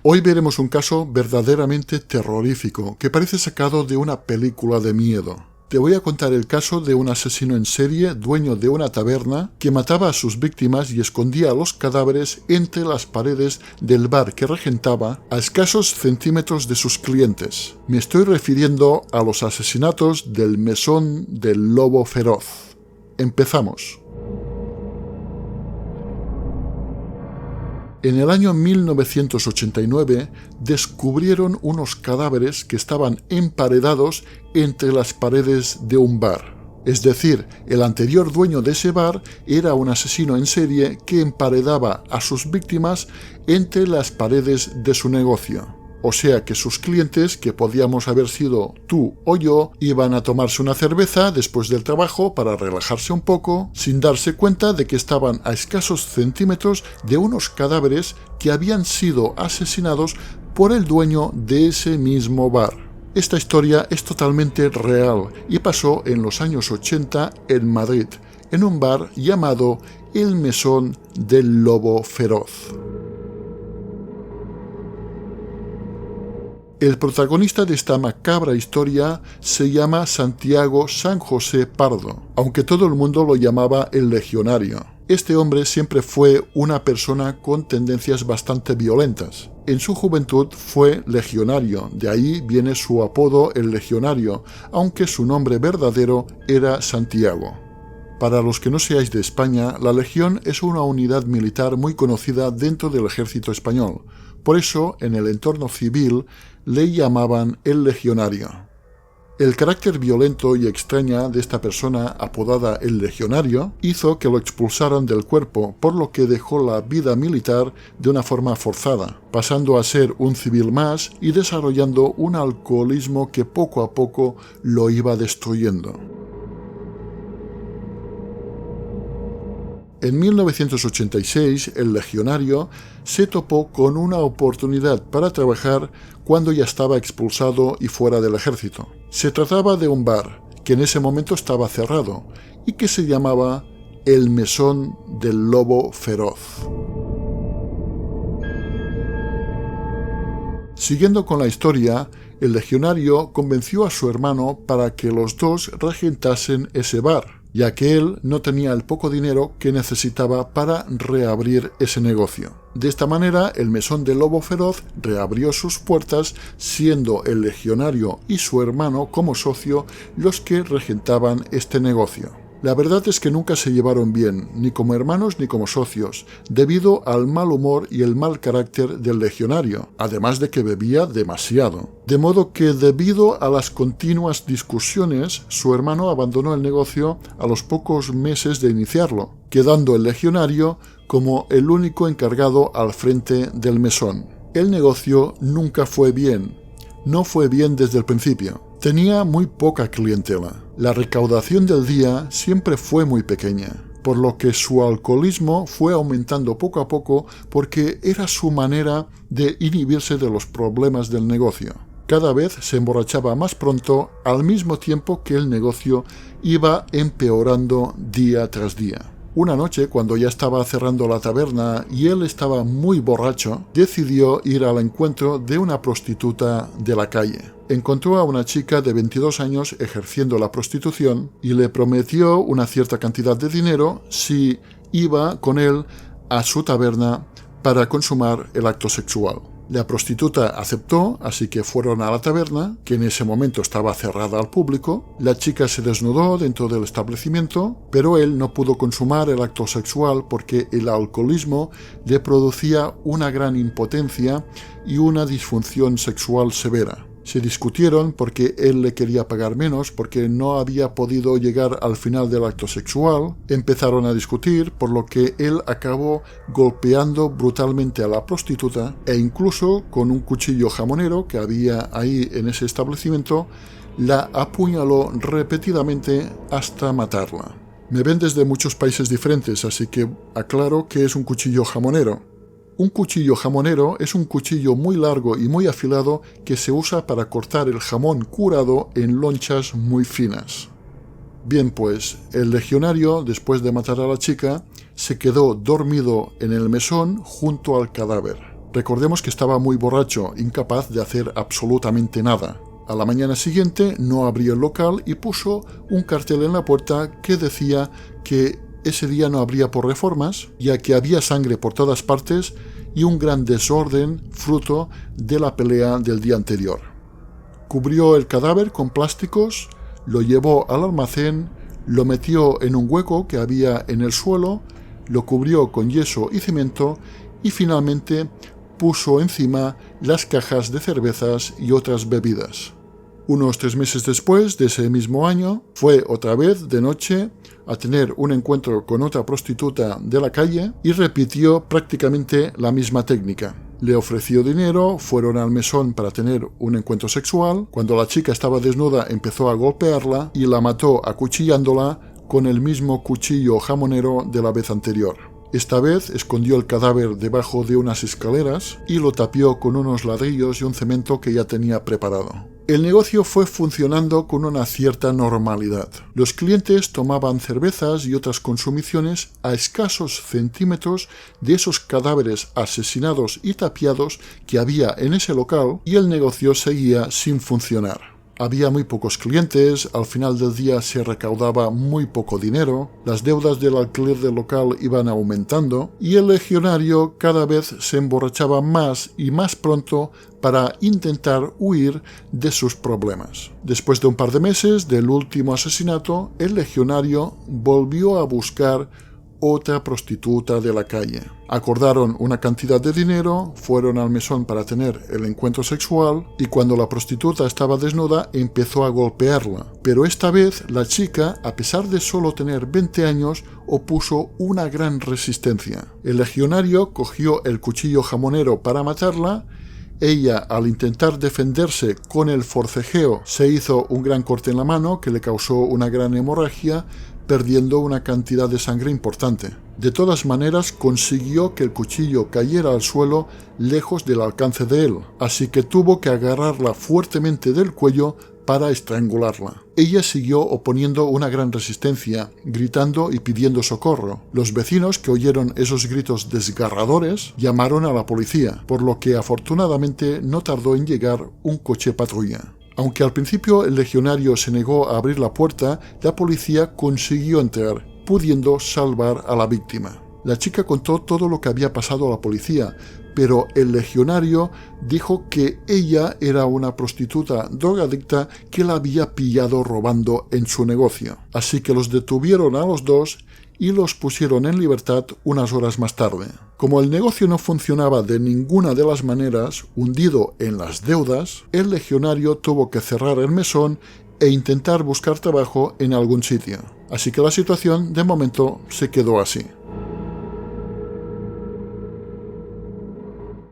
Hoy veremos un caso verdaderamente terrorífico, que parece sacado de una película de miedo. Te voy a contar el caso de un asesino en serie, dueño de una taberna, que mataba a sus víctimas y escondía los cadáveres entre las paredes del bar que regentaba a escasos centímetros de sus clientes. Me estoy refiriendo a los asesinatos del Mesón del Lobo Feroz. Empezamos. En el año 1989 descubrieron unos cadáveres que estaban emparedados entre las paredes de un bar. Es decir, el anterior dueño de ese bar era un asesino en serie que emparedaba a sus víctimas entre las paredes de su negocio. O sea que sus clientes, que podíamos haber sido tú o yo, iban a tomarse una cerveza después del trabajo para relajarse un poco, sin darse cuenta de que estaban a escasos centímetros de unos cadáveres que habían sido asesinados por el dueño de ese mismo bar. Esta historia es totalmente real y pasó en los años 80 en Madrid, en un bar llamado El Mesón del Lobo Feroz. El protagonista de esta macabra historia se llama Santiago San José Pardo, aunque todo el mundo lo llamaba el Legionario. Este hombre siempre fue una persona con tendencias bastante violentas. En su juventud fue legionario, de ahí viene su apodo el Legionario, aunque su nombre verdadero era Santiago. Para los que no seáis de España, la Legión es una unidad militar muy conocida dentro del ejército español. Por eso, en el entorno civil, le llamaban el Legionario. El carácter violento y extraña de esta persona, apodada el Legionario, hizo que lo expulsaran del cuerpo, por lo que dejó la vida militar de una forma forzada, pasando a ser un civil más y desarrollando un alcoholismo que poco a poco lo iba destruyendo. En 1986, el Legionario se topó con una oportunidad para trabajar cuando ya estaba expulsado y fuera del ejército. Se trataba de un bar que en ese momento estaba cerrado y que se llamaba El Mesón del Lobo Feroz. Siguiendo con la historia, el Legionario convenció a su hermano para que los dos regentasen ese bar, ya que él no tenía el poco dinero que necesitaba para reabrir ese negocio. De esta manera, el Mesón del Lobo Feroz reabrió sus puertas, siendo el Legionario y su hermano como socio los que regentaban este negocio. La verdad es que nunca se llevaron bien, ni como hermanos ni como socios, debido al mal humor y el mal carácter del Legionario, además de que bebía demasiado. De modo que, debido a las continuas discusiones, su hermano abandonó el negocio a los pocos meses de iniciarlo, quedando el Legionario como el único encargado al frente del mesón. El negocio nunca fue bien, no fue bien desde el principio. Tenía muy poca clientela. La recaudación del día siempre fue muy pequeña, por lo que su alcoholismo fue aumentando poco a poco porque era su manera de inhibirse de los problemas del negocio. Cada vez se emborrachaba más pronto, al mismo tiempo que el negocio iba empeorando día tras día. Una noche, cuando ya estaba cerrando la taberna y él estaba muy borracho, decidió ir al encuentro de una prostituta de la calle. Encontró a una chica de 22 años ejerciendo la prostitución y le prometió una cierta cantidad de dinero si iba con él a su taberna para consumar el acto sexual. La prostituta aceptó, así que fueron a la taberna, que en ese momento estaba cerrada al público. La chica se desnudó dentro del establecimiento, pero él no pudo consumar el acto sexual porque el alcoholismo le producía una gran impotencia y una disfunción sexual severa. Se discutieron porque él le quería pagar menos porque no había podido llegar al final del acto sexual. Empezaron a discutir, por lo que él acabó golpeando brutalmente a la prostituta e incluso con un cuchillo jamonero que había ahí en ese establecimiento, la apuñaló repetidamente hasta matarla. Me ven desde muchos países diferentes, así que aclaro que es un cuchillo jamonero. Un cuchillo jamonero es un cuchillo muy largo y muy afilado que se usa para cortar el jamón curado en lonchas muy finas. Bien, pues, el legionario, después de matar a la chica, se quedó dormido en el mesón junto al cadáver. Recordemos que estaba muy borracho, incapaz de hacer absolutamente nada. A la mañana siguiente no abrió el local y puso un cartel en la puerta que decía que ese día no habría por reformas, ya que había sangre por todas partes y un gran desorden fruto de la pelea del día anterior. Cubrió el cadáver con plásticos, lo llevó al almacén, lo metió en un hueco que había en el suelo, lo cubrió con yeso y cemento y finalmente puso encima las cajas de cervezas y otras bebidas. Unos 3 meses después de ese mismo año, fue otra vez de noche a tener un encuentro con otra prostituta de la calle y repitió prácticamente la misma técnica. Le ofreció dinero, fueron al mesón para tener un encuentro sexual. Cuando la chica estaba desnuda empezó a golpearla y la mató acuchillándola con el mismo cuchillo jamonero de la vez anterior. Esta vez escondió el cadáver debajo de unas escaleras y lo tapió con unos ladrillos y un cemento que ya tenía preparado. El negocio fue funcionando con una cierta normalidad. Los clientes tomaban cervezas y otras consumiciones a escasos centímetros de esos cadáveres asesinados y tapiados que había en ese local y el negocio seguía sin funcionar. Había muy pocos clientes, al final del día se recaudaba muy poco dinero, las deudas del alquiler del local iban aumentando y el legionario cada vez se emborrachaba más y más pronto para intentar huir de sus problemas. Después de un par de meses del último asesinato, el legionario volvió a buscar otra prostituta de la calle. Acordaron una cantidad de dinero, fueron al mesón para tener el encuentro sexual y cuando la prostituta estaba desnuda empezó a golpearla. Pero esta vez la chica, a pesar de solo tener 20 años, opuso una gran resistencia. El legionario cogió el cuchillo jamonero para matarla. Ella, al intentar defenderse con el forcejeo, se hizo un gran corte en la mano que le causó una gran hemorragia, perdiendo una cantidad de sangre importante. De todas maneras, consiguió que el cuchillo cayera al suelo lejos del alcance de él, así que tuvo que agarrarla fuertemente del cuello para estrangularla. Ella siguió oponiendo una gran resistencia, gritando y pidiendo socorro. Los vecinos que oyeron esos gritos desgarradores llamaron a la policía, por lo que afortunadamente no tardó en llegar un coche patrulla. Aunque al principio el legionario se negó a abrir la puerta, la policía consiguió entrar, pudiendo salvar a la víctima. La chica contó todo lo que había pasado a la policía, pero el legionario dijo que ella era una prostituta drogadicta que la había pillado robando en su negocio. Así que los detuvieron a los dos y los pusieron en libertad unas horas más tarde. Como el negocio no funcionaba de ninguna de las maneras, hundido en las deudas, el legionario tuvo que cerrar el mesón e intentar buscar trabajo en algún sitio. Así que la situación de momento se quedó así.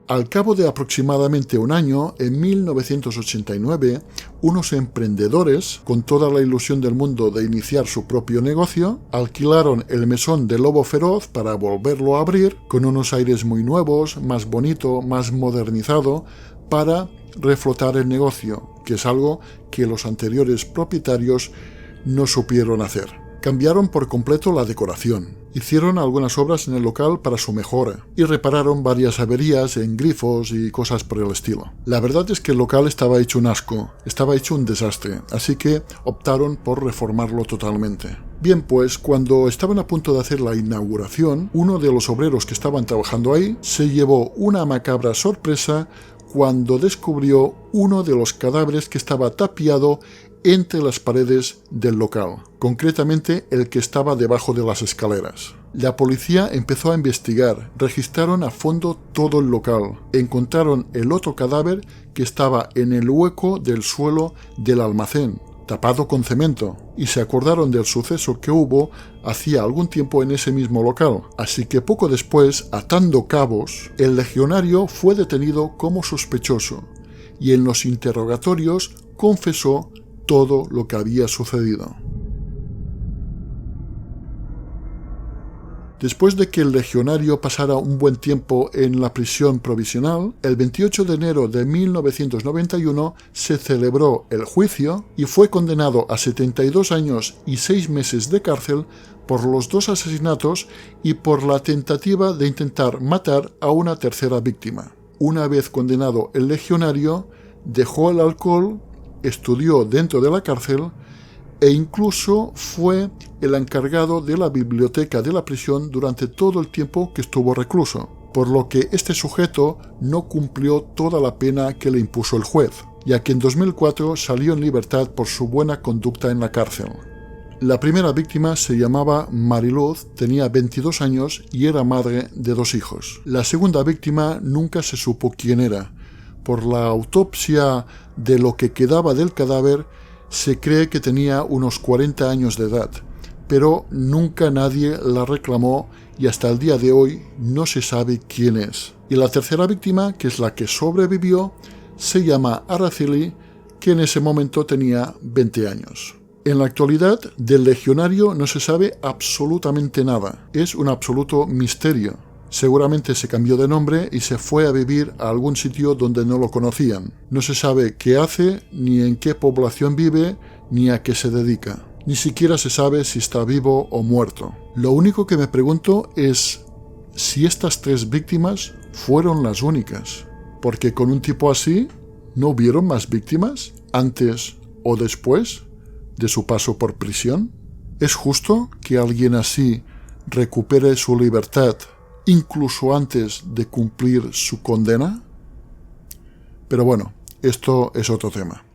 Al cabo de aproximadamente un año, en 1989, unos emprendedores, con toda la ilusión del mundo de iniciar su propio negocio, alquilaron el mesón de Lobo Feroz para volverlo a abrir, con unos aires muy nuevos, más bonito, más modernizado, para reflotar el negocio, que es algo que los anteriores propietarios no supieron hacer. Cambiaron por completo la decoración, hicieron algunas obras en el local para su mejora y repararon varias averías en grifos y cosas por el estilo. La verdad es que el local estaba hecho un asco, estaba hecho un desastre, así que optaron por reformarlo totalmente. Bien, pues cuando estaban a punto de hacer la inauguración, uno de los obreros que estaban trabajando ahí se llevó una macabra sorpresa cuando descubrió uno de los cadáveres que estaba tapiado entre las paredes del local, concretamente el que estaba debajo de las escaleras. La policía empezó a investigar, registraron a fondo todo el local, encontraron el otro cadáver que estaba en el hueco del suelo del almacén, tapado con cemento, y se acordaron del suceso que hubo hacía algún tiempo en ese mismo local. Así que poco después, atando cabos, el legionario fue detenido como sospechoso, y en los interrogatorios confesó todo lo que había sucedido. Después de que el legionario pasara un buen tiempo en la prisión provisional, el 28 de enero de 1991 se celebró el juicio y fue condenado a 72 años y 6 meses de cárcel por los 2 asesinatos y por la tentativa de intentar matar a una tercera víctima. Una vez condenado el legionario, dejó el alcohol, estudió dentro de la cárcel e incluso fue el encargado de la biblioteca de la prisión durante todo el tiempo que estuvo recluso, por lo que este sujeto no cumplió toda la pena que le impuso el juez, ya que en 2004 salió en libertad por su buena conducta en la cárcel. La primera víctima se llamaba Mariluz, tenía 22 años y era madre de 2 hijos. La segunda víctima nunca se supo quién era. Por la autopsia de lo que quedaba del cadáver, se cree que tenía unos 40 años de edad, pero nunca nadie la reclamó y hasta el día de hoy no se sabe quién es. Y la tercera víctima, que es la que sobrevivió, se llama Araceli, que en ese momento tenía 20 años. En la actualidad, del legionario no se sabe absolutamente nada. Es un absoluto misterio. Seguramente se cambió de nombre y se fue a vivir a algún sitio donde no lo conocían. No se sabe qué hace, ni en qué población vive, ni a qué se dedica. Ni siquiera se sabe si está vivo o muerto. Lo único que me pregunto es si estas 3 víctimas fueron las únicas. Porque con un tipo así, ¿no hubieron más víctimas antes o después de su paso por prisión? ¿Es justo que alguien así recupere su libertad incluso antes de cumplir su condena? Pero bueno, esto es otro tema.